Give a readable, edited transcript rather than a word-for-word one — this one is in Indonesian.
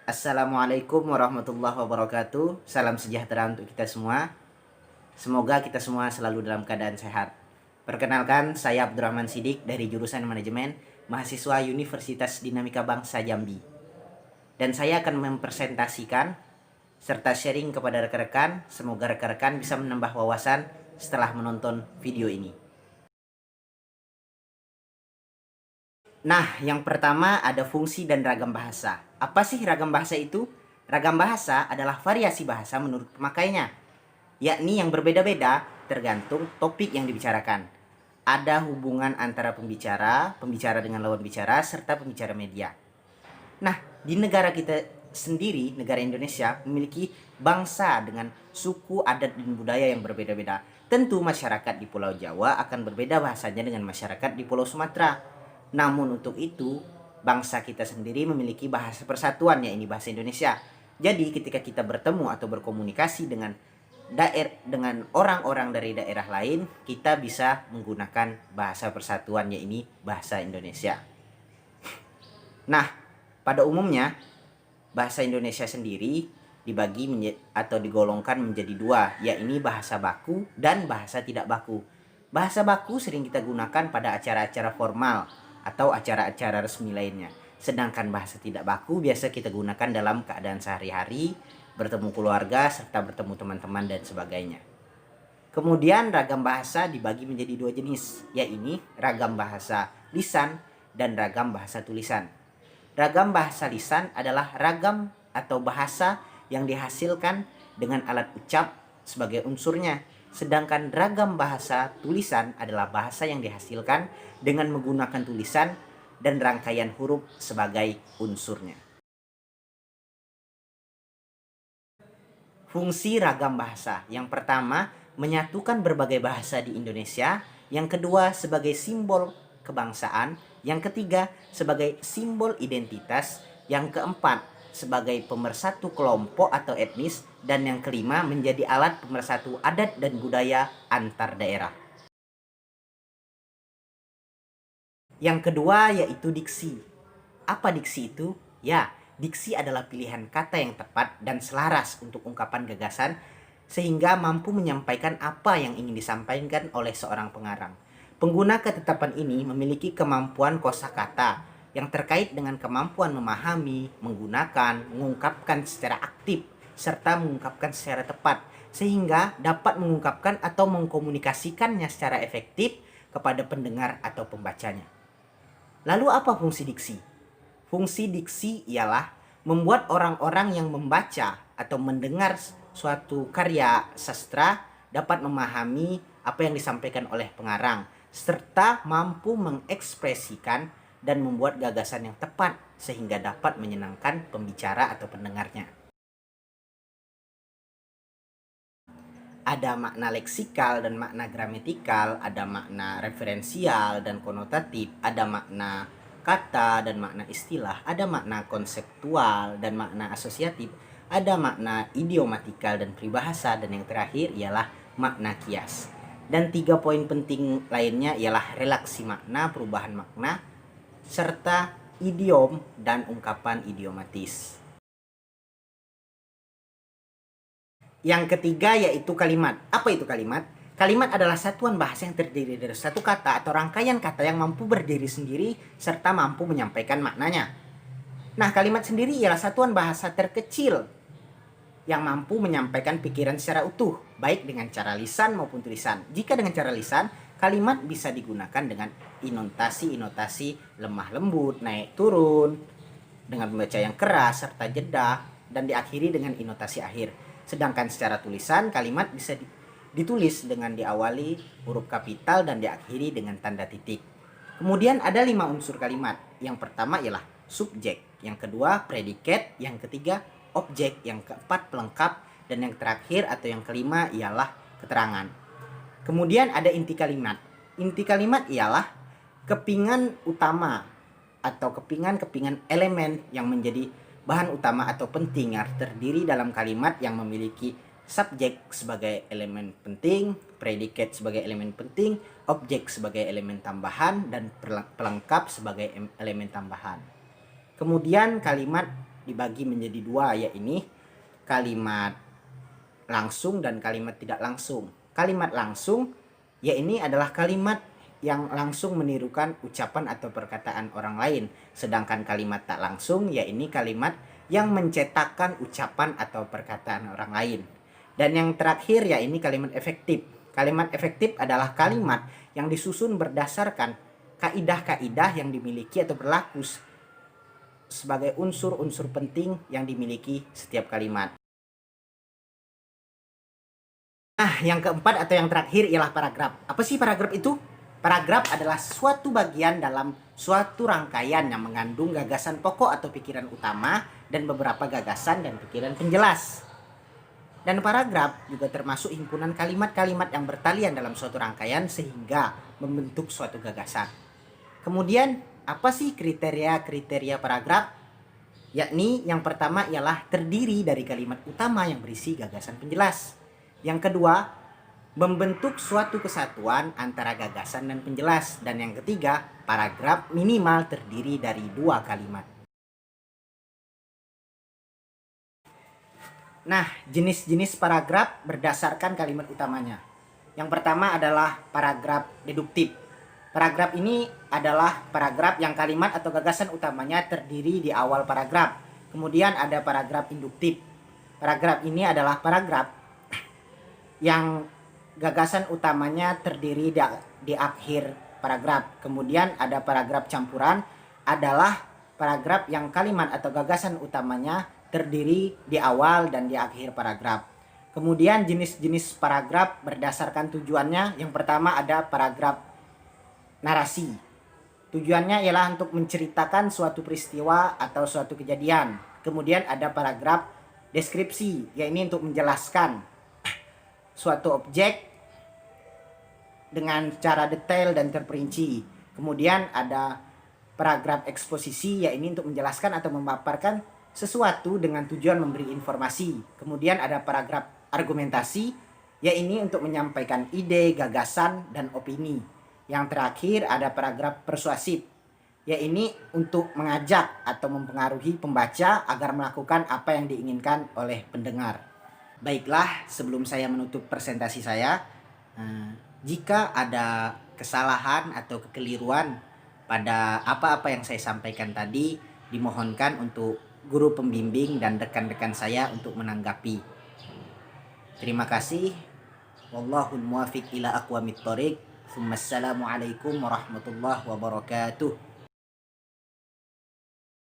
Assalamualaikum warahmatullahi wabarakatuh. Salam sejahtera untuk kita semua. Semoga kita semua selalu dalam keadaan sehat. Perkenalkan, saya Abdurrahman Sidik dari jurusan Manajemen, mahasiswa Universitas Dinamika Bangsa Jambi. Dan saya akan mempresentasikan serta sharing kepada rekan-rekan. Semoga rekan-rekan bisa menambah wawasan setelah menonton video ini. Nah, yang pertama ada fungsi dan ragam bahasa. Apa sih ragam bahasa itu? Ragam bahasa adalah variasi bahasa menurut pemakainya, yakni yang berbeda-beda tergantung topik yang dibicarakan. Ada hubungan antara pembicara, pembicara dengan lawan bicara, serta pembicara media. Nah, di negara kita sendiri, negara Indonesia, memiliki bangsa dengan suku, adat, dan budaya yang berbeda-beda. Tentu masyarakat di Pulau Jawa akan berbeda bahasanya dengan masyarakat di Pulau Sumatera. Namun untuk itu, bangsa kita sendiri memiliki bahasa persatuan, yaitu bahasa Indonesia. Jadi ketika kita bertemu atau berkomunikasi dengan orang-orang dari daerah lain, kita bisa menggunakan bahasa persatuan, yaitu bahasa Indonesia. Nah, pada umumnya bahasa Indonesia sendiri dibagi atau digolongkan menjadi dua, yaitu bahasa baku dan bahasa tidak baku. Bahasa baku sering kita gunakan pada acara-acara formal atau acara-acara resmi lainnya. Sedangkan bahasa tidak baku biasa kita gunakan dalam keadaan sehari-hari, bertemu keluarga, serta bertemu teman-teman dan sebagainya. Kemudian ragam bahasa dibagi menjadi dua jenis, yaitu ragam bahasa lisan dan ragam bahasa tulisan. Ragam bahasa lisan adalah ragam atau bahasa yang dihasilkan dengan alat ucap sebagai unsurnya. Sedangkan ragam bahasa tulisan adalah bahasa yang dihasilkan dengan menggunakan tulisan dan rangkaian huruf sebagai unsurnya. Fungsi ragam bahasa. Yang pertama, menyatukan berbagai bahasa di Indonesia. Yang kedua, sebagai simbol kebangsaan. Yang ketiga, sebagai simbol identitas. Yang keempat, sebagai pemersatu kelompok atau etnis. Dan yang kelima, menjadi alat pemersatu adat dan budaya antar daerah. Yang kedua yaitu diksi. Apa diksi itu? Ya, diksi adalah pilihan kata yang tepat dan selaras untuk ungkapan gagasan sehingga mampu menyampaikan apa yang ingin disampaikan oleh seorang pengarang. Pengguna ketetapan ini memiliki kemampuan kosakata yang terkait dengan kemampuan memahami, menggunakan, mengungkapkan secara aktif, serta mengungkapkan secara tepat, sehingga dapat mengungkapkan atau mengkomunikasikannya secara efektif kepada pendengar atau pembacanya. Lalu apa fungsi diksi? Fungsi diksi ialah membuat orang-orang yang membaca atau mendengar suatu karya sastra dapat memahami apa yang disampaikan oleh pengarang, serta mampu mengekspresikan dan membuat gagasan yang tepat sehingga dapat menyenangkan pembicara atau pendengarnya. Ada makna leksikal dan makna gramatikal, ada makna referensial dan konotatif, ada makna kata dan makna istilah, ada makna konseptual dan makna asosiatif, ada makna idiomatikal dan peribahasa, dan yang terakhir ialah makna kias. Dan 3 poin penting lainnya ialah relaksi makna, perubahan makna, serta idiom dan ungkapan idiomatis. Yang ketiga yaitu kalimat. Apa itu kalimat? Kalimat adalah satuan bahasa yang terdiri dari satu kata atau rangkaian kata yang mampu berdiri sendiri serta mampu menyampaikan maknanya. Nah, kalimat sendiri ialah satuan bahasa terkecil yang mampu menyampaikan pikiran secara utuh, baik dengan cara lisan maupun tulisan. Jika dengan cara lisan, kalimat bisa digunakan dengan intonasi-intonasi lemah lembut, naik turun, dengan membaca yang keras serta jeda, dan diakhiri dengan intonasi akhir. Sedangkan secara tulisan, kalimat bisa ditulis dengan diawali huruf kapital dan diakhiri dengan tanda titik. Kemudian ada 5 unsur kalimat. Yang pertama ialah subjek, yang kedua predikat, yang ketiga objek, yang keempat pelengkap, dan yang terakhir atau yang kelima ialah keterangan. Kemudian ada inti kalimat. Inti kalimat ialah kepingan utama atau kepingan elemen yang menjadi bahan utama atau penting yang terdiri dalam kalimat yang memiliki subjek sebagai elemen penting, predikat sebagai elemen penting, objek sebagai elemen tambahan, dan pelengkap sebagai elemen tambahan. Kemudian kalimat dibagi menjadi dua, yaitu kalimat langsung dan kalimat tidak langsung. Kalimat langsung ya ini adalah kalimat yang langsung menirukan ucapan atau perkataan orang lain. Sedangkan kalimat tak langsung ya ini kalimat yang mencetakkan ucapan atau perkataan orang lain. Dan yang terakhir ya ini kalimat efektif. Kalimat efektif adalah kalimat yang disusun berdasarkan kaidah-kaidah yang dimiliki atau berlaku sebagai unsur-unsur penting yang dimiliki setiap kalimat. Nah, yang keempat atau yang terakhir ialah paragraf. Apa sih paragraf itu? Paragraf adalah suatu bagian dalam suatu rangkaian yang mengandung gagasan pokok atau pikiran utama dan beberapa gagasan dan pikiran penjelas. Dan paragraf juga termasuk himpunan kalimat-kalimat yang bertalian dalam suatu rangkaian sehingga membentuk suatu gagasan. Kemudian, apa sih kriteria-kriteria paragraf? Yakni yang pertama ialah terdiri dari kalimat utama yang berisi gagasan penjelas. Yang kedua, membentuk suatu kesatuan antara gagasan dan penjelas. Dan yang ketiga, paragraf minimal terdiri dari 2 kalimat. Nah, jenis-jenis paragraf berdasarkan kalimat utamanya. Yang pertama adalah paragraf deduktif. Paragraf ini adalah paragraf yang kalimat atau gagasan utamanya terdiri di awal paragraf. Kemudian ada paragraf induktif. Paragraf ini adalah paragraf yang gagasan utamanya terdiri di akhir paragraf. Kemudian ada paragraf campuran, adalah paragraf yang kalimat atau gagasan utamanya terdiri di awal dan di akhir paragraf. Kemudian jenis-jenis paragraf berdasarkan tujuannya. Yang pertama ada paragraf narasi. Tujuannya ialah untuk menceritakan suatu peristiwa atau suatu kejadian. Kemudian ada paragraf deskripsi, yaitu untuk menjelaskan suatu objek dengan cara detail dan terperinci. Kemudian ada paragraf eksposisi, yaitu untuk menjelaskan atau memaparkan sesuatu dengan tujuan memberi informasi. Kemudian ada paragraf argumentasi, yaitu untuk menyampaikan ide, gagasan, dan opini. Yang terakhir ada paragraf persuasif, yaitu untuk mengajak atau mempengaruhi pembaca agar melakukan apa yang diinginkan oleh pendengar. Baiklah, sebelum saya menutup presentasi saya, jika ada kesalahan atau kekeliruan pada apa-apa yang saya sampaikan tadi, dimohonkan untuk guru pembimbing dan rekan-rekan saya untuk menanggapi. Terima kasih. Wallahul muwaffiq ila aqwamit thoriq. Wassalamualaikum warahmatullahi wabarakatuh.